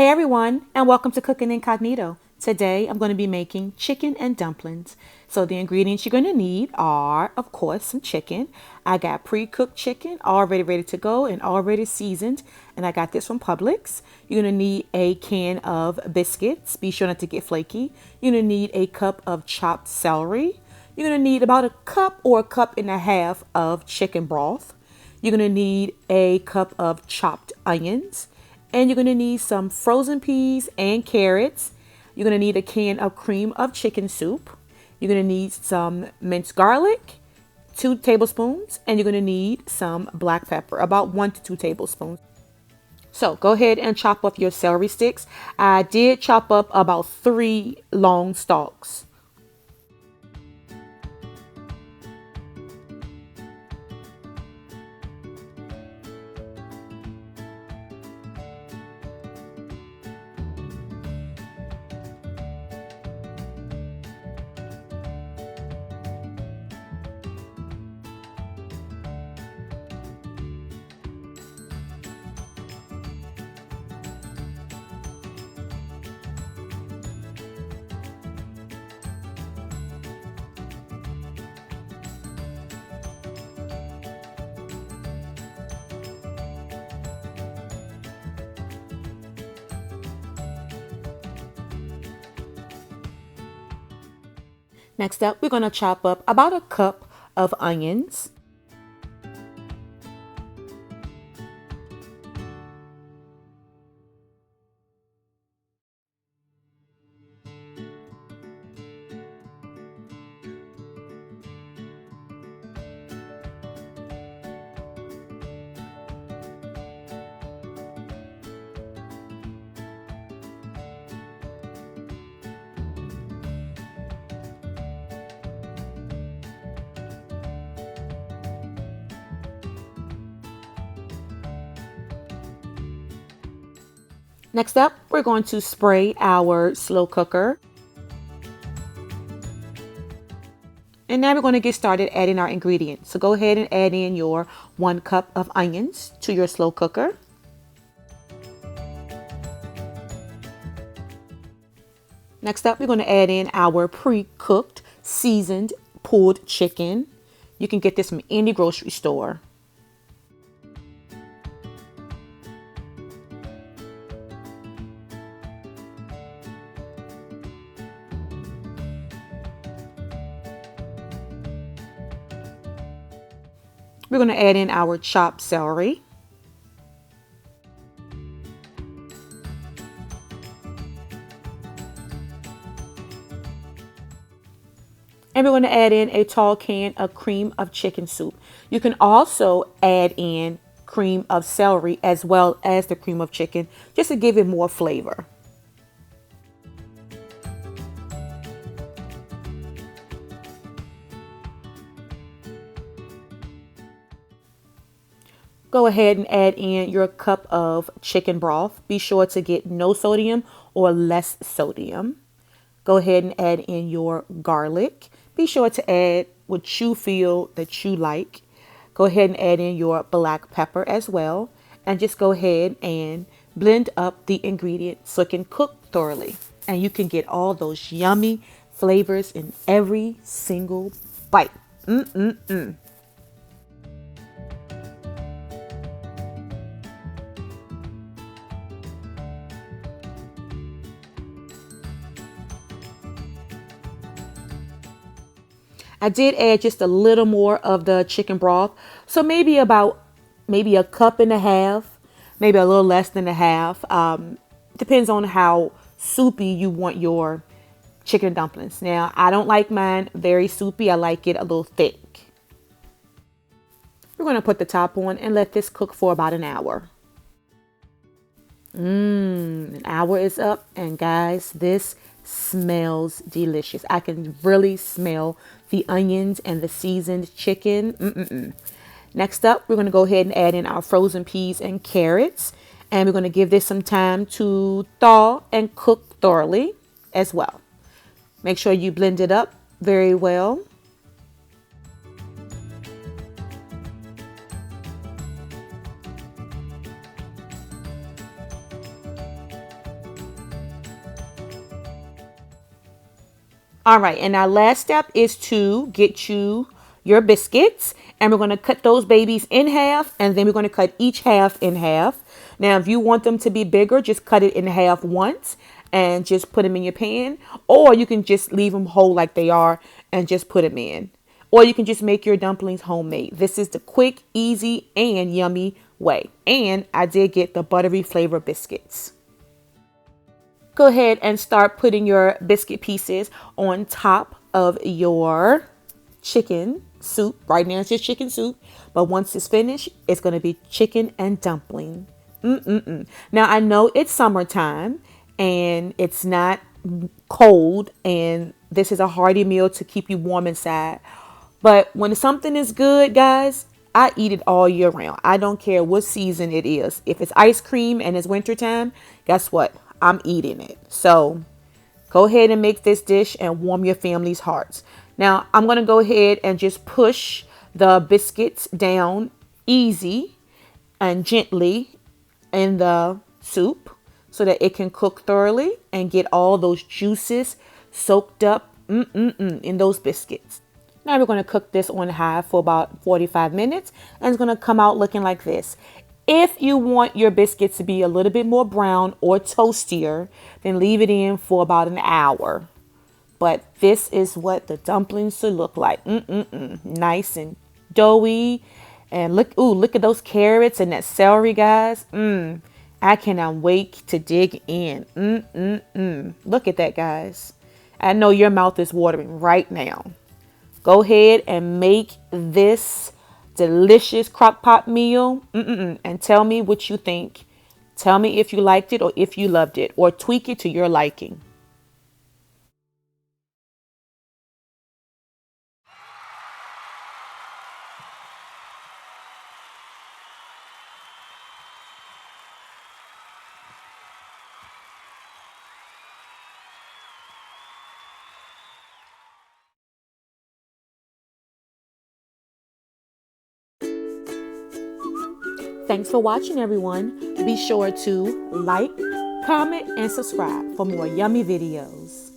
Hey everyone, and welcome to Cooking Incognito. Today I'm going to be making chicken and dumplings. So the ingredients you're going to need are, of course, some chicken. I got pre-cooked chicken, already ready to go and already seasoned, and I got this from Publix. You're going to need a can of biscuits. Be sure not to get flaky. You're going to need a cup of chopped celery. You're going to need about a cup or a cup and a half of chicken broth. You're going to need a cup of chopped onions. And you're going to need some frozen peas and carrots. You're going to need a can of cream of chicken soup. You're going to need some minced garlic, 2 tablespoons, and you're going to need some black pepper, about 1 to 2 tablespoons. So go ahead and chop up your celery sticks. I did chop up about 3 long stalks. Next up, we're going to chop up about a cup of onions. Next up, we're going to spray our slow cooker. And now we're going to get started adding our ingredients. So go ahead and add in your 1 cup of onions to your slow cooker. Next up, we're going to add in our pre-cooked, seasoned, pulled chicken. You can get this from any grocery store. We're going to add in our chopped celery. And we're going to add in a tall can of cream of chicken soup. You can also add in cream of celery as well as the cream of chicken just to give it more flavor. Go ahead and add in your cup of chicken broth. Be sure to get no sodium or less sodium. Go ahead and add in your garlic. Be sure to add what you feel that you like. Go ahead and add in your black pepper as well. And just go ahead and blend up the ingredients so it can cook thoroughly. And you can get all those yummy flavors in every single bite. Mmm. I did add just a little more of the chicken broth. So maybe a cup and a half, maybe a little less than a half. Depends on how soupy you want your chicken and dumplings. Now, I don't like mine very soupy. I like it a little thick. We're going to put the top on and let this cook for about an hour. An hour is up, and guys, this smells delicious. I can really smell the onions and the seasoned chicken. Next up, we're going to go ahead and add in our frozen peas and carrots, and we're going to give this some time to thaw and cook thoroughly as well. Make sure you blend it up very well. All right, and our last step is to get you your biscuits, and we're going to cut those babies in half, and then we're going to cut each half in half. Now, if you want them to be bigger, just cut it in half once and just put them in your pan, or you can just leave them whole like they are and just put them in. Or you can just make your dumplings homemade. This is the quick, easy, and yummy way. And I did get the buttery flavor biscuits. Go ahead and start putting your biscuit pieces on top of your chicken soup. Right now it's just chicken soup, but once it's finished, it's going to be chicken and dumpling. Now I know it's summertime and it's not cold, and this is a hearty meal to keep you warm inside. But when something is good, guys, I eat it all year round. I don't care what season it is. If it's ice cream and it's wintertime, guess what? I'm eating it. So go ahead and make this dish and warm your family's hearts. Now, I'm going to go ahead and just push the biscuits down easy and gently in the soup so that it can cook thoroughly and get all those juices soaked up in those biscuits. Now we're going to cook this on high for about 45 minutes, and it's going to come out looking like this. If you want your biscuits to be a little bit more brown or toastier, then leave it in for about an hour. But this is what the dumplings should look like. Nice and doughy. And look at those carrots and that celery, guys. I cannot wait to dig in. Look at that, guys. I know your mouth is watering right now. Go ahead and make this delicious crock pot meal and tell me what you think. Tell me if you liked it or if you loved it, or tweak it to your liking. Thanks for watching, everyone. Be sure to like, comment, and subscribe for more yummy videos.